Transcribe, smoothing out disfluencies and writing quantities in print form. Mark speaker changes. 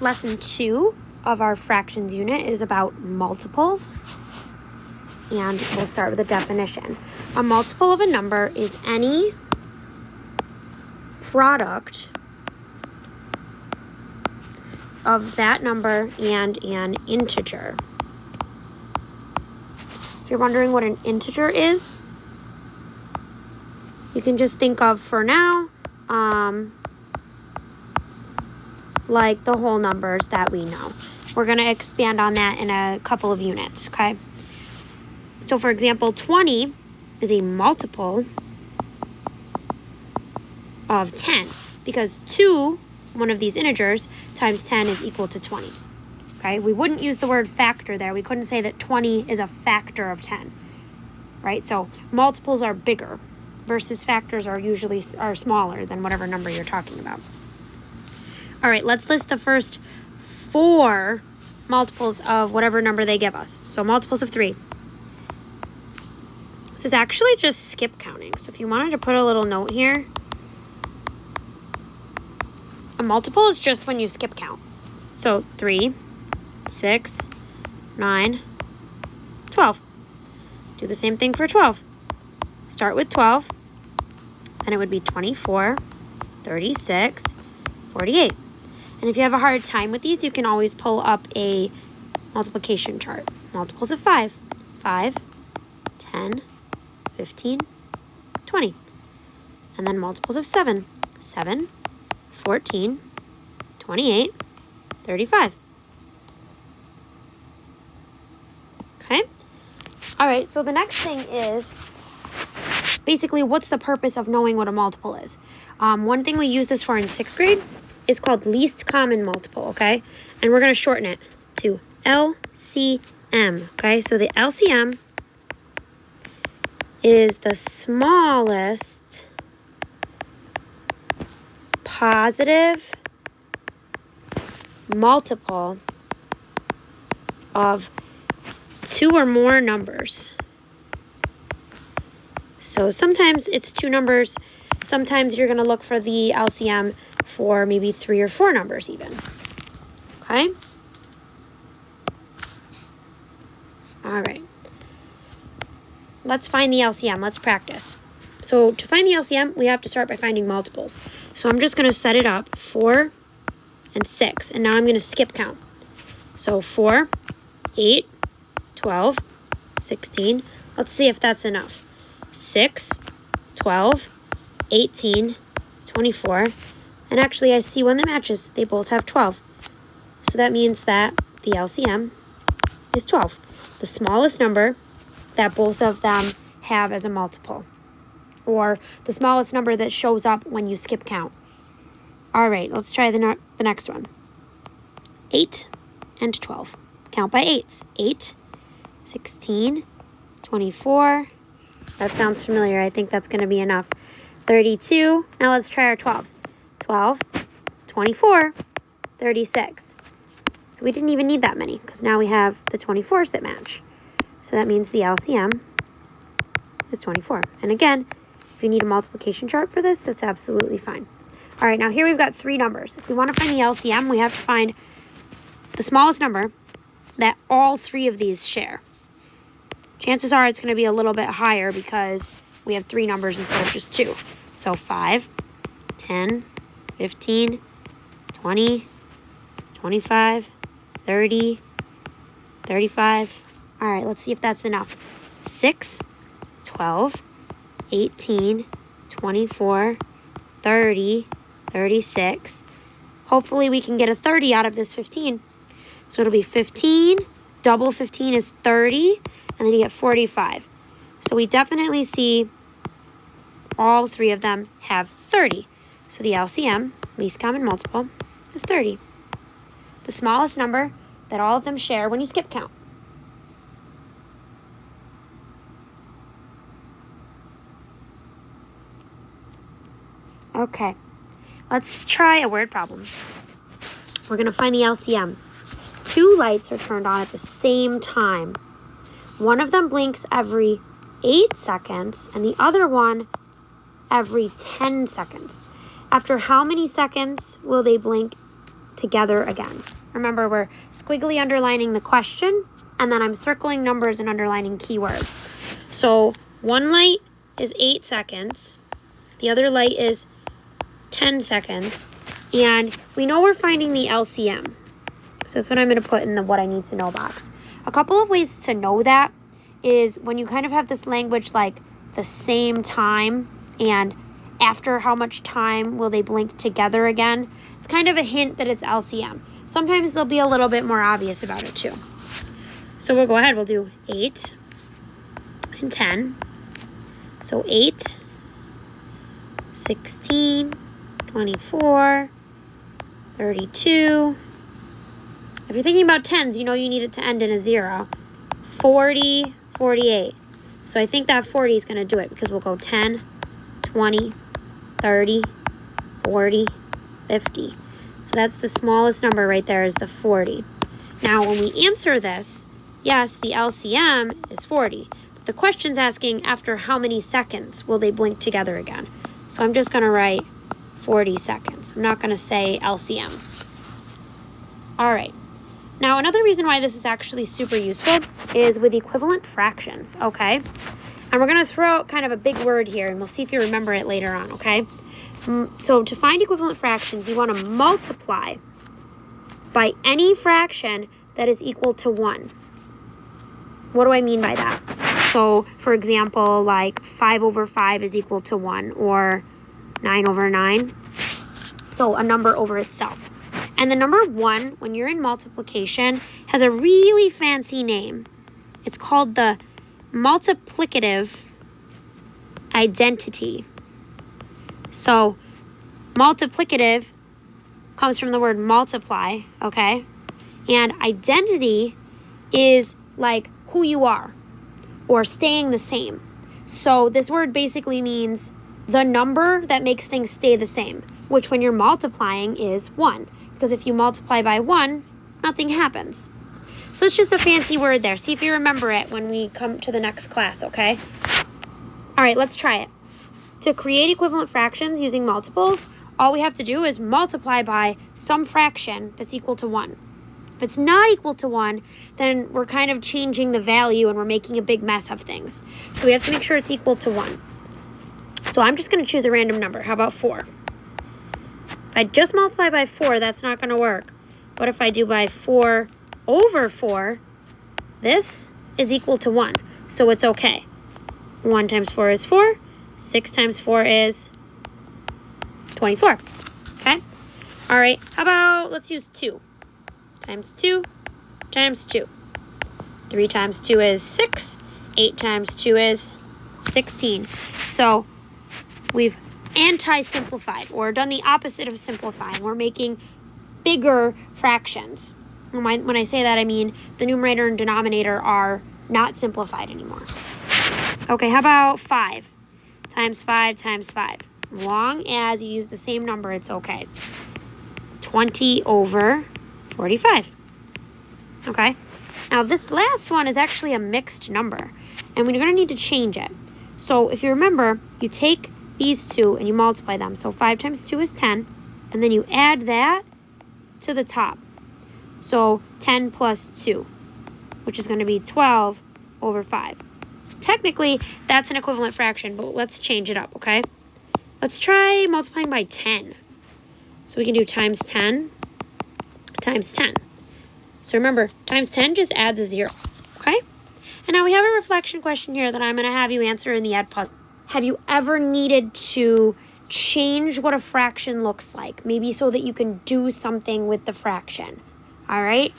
Speaker 1: Lesson 2 of our fractions unit is about multiples. And we'll start with a definition. A multiple of a number is any product of that number and an integer. If you're wondering what an integer is, you can just think of, for now, like the whole numbers that we know. We're going to expand on that in a couple of units, okay? So, for example, 20 is a multiple of 10 because 2, one of these integers, times 10 is equal to 20, okay? We wouldn't use the word factor there. We couldn't say that 20 is a factor of 10, right? So, multiples are bigger versus factors are usually smaller than whatever number you're talking about. All right, let's list the first 4 multiples of whatever number they give us. So multiples of 3. This is actually just skip counting. So if you wanted to put a little note here, a multiple is just when you skip count. So 3, 6, 9, 12. Do the same thing for 12. Start with 12. Then it would be 24, 36, 48. And if you have a hard time with these, you can always pull up a multiplication chart. Multiples of 5, 5, 10, 15, 20. And then multiples of 7, 7, 14, 28, 35. Okay? All right, so the next thing is basically what's the purpose of knowing what a multiple is. One thing we use this for in 6th grade is called least common multiple, okay? And we're going to shorten it to LCM, okay? So the LCM is the smallest positive multiple of 2 or more numbers. So sometimes it's 2 numbers. Sometimes you're going to look for the LCM for maybe 3 or 4 numbers even. Okay? All right. Let's find the LCM. Let's practice. So to find the LCM, we have to start by finding multiples. So I'm just going to set it up, 4 and 6. And now I'm going to skip count. So 4, 8, 12, 16. Let's see if that's enough. 6, 12, 18, 24. And actually, I see one that matches. They both have 12. So that means that the LCM is 12. The smallest number that both of them have as a multiple. Or the smallest number that shows up when you skip count. All right, let's try the next one. 8 and 12. Count by 8s. 8, 16, 24. That sounds familiar. I think that's going to be enough. 32. Now let's try our 12s. 12, 24, 36. So we didn't even need that many because now we have the 24s that match. So that means the LCM is 24. And again, if you need a multiplication chart for this, that's absolutely fine. All right, now here we've got 3 numbers. If we want to find the LCM, we have to find the smallest number that all 3 of these share. Chances are it's going to be a little bit higher because we have 3 numbers instead of just 2. So 5, 10, 15, 20, 25, 30, 35. All right, let's see if that's enough. 6, 12, 18, 24, 30, 36. Hopefully we can get a 30 out of this 15. So it'll be 15. Double 15 is 30. And then you get 45. So we definitely see all 3 of them have 30. So the LCM, least common multiple, is 30. The smallest number that all of them share when you skip count. Okay, let's try a word problem. We're going to find the LCM. 2 lights are turned on at the same time. One of them blinks every 8 seconds and the other one every 10 seconds. After how many seconds will they blink together again. Remember, we're squiggly underlining the question, and then I'm circling numbers and underlining keywords. So one light is 8 seconds. The other light is 10 seconds. And we know we're finding the LCM. So that's what I'm going to put in the what I need to know box. A couple of ways to know that is when you kind of have this language like the same time and after how much time will they blink together again. It's kind of a hint that it's LCM. Sometimes they'll be a little bit more obvious about it too. So we'll go ahead, we'll do 8 and 10. So 8, 16, 24, 32. If you're thinking about tens, you know you need it to end in a 0. 40, 48. So I think that 40 is going to do it because we'll go 10, 20, 30, 40, 50. So that's the smallest number right there is the 40. Now when we answer this, yes, the LCM is 40. But the question's asking after how many seconds will they blink together again. So I'm just going to write 40 seconds. I'm not going to say LCM. All right. Now, another reason why this is actually super useful is with equivalent fractions, okay? And we're going to throw out kind of a big word here, and we'll see if you remember it later on, okay? So to find equivalent fractions, you want to multiply by any fraction that is equal to 1. What do I mean by that? So, for example, like 5 over 5 is equal to 1, or 9 over 9. So a number over itself. And the number 1, when you're in multiplication, has a really fancy name. It's called the multiplicative identity. So multiplicative comes from the word multiply, okay? And identity is like who you are or staying the same. So this word basically means the number that makes things stay the same, which when you're multiplying is 1. Because if you multiply by 1, nothing happens. So it's just a fancy word there. See if you remember it when we come to the next class, okay? All right, let's try it. To create equivalent fractions using multiples, all we have to do is multiply by some fraction that's equal to 1. If it's not equal to 1, then we're kind of changing the value and we're making a big mess of things. So we have to make sure it's equal to 1. So I'm just going to choose a random number. How about 4? If I just multiply by 4, that's not going to work. What if I do by 4 over 4? This is equal to 1, so it's okay. 1 times 4 is 4. 6 times 4 is 24. Okay? All right, how about, let's use 2 times 2 times 2. 3 times 2 is 6. 8 times 2 is 16. So we've anti-simplified or done the opposite of simplifying. We're making bigger fractions. When I say that, I mean the numerator and denominator are not simplified anymore. Okay, how about 5 times 5 times 5? As long as you use the same number, it's okay. 20 over 45. Okay, now this last one is actually a mixed number, and we're going to need to change it. So if you remember, you take these two and you multiply them. So 5 times 2 is 10, and then you add that to the top. So 10 plus 2, which is going to be 12 over 5. Technically, that's an equivalent fraction, but let's change it up, okay? Let's try multiplying by 10. So we can do times 10 times 10. So remember, times 10 just adds a 0, okay? And now we have a reflection question here that I'm going to have you answer in the Ed Puzzle. Have you ever needed to change what a fraction looks like? Maybe so that you can do something with the fraction. All right?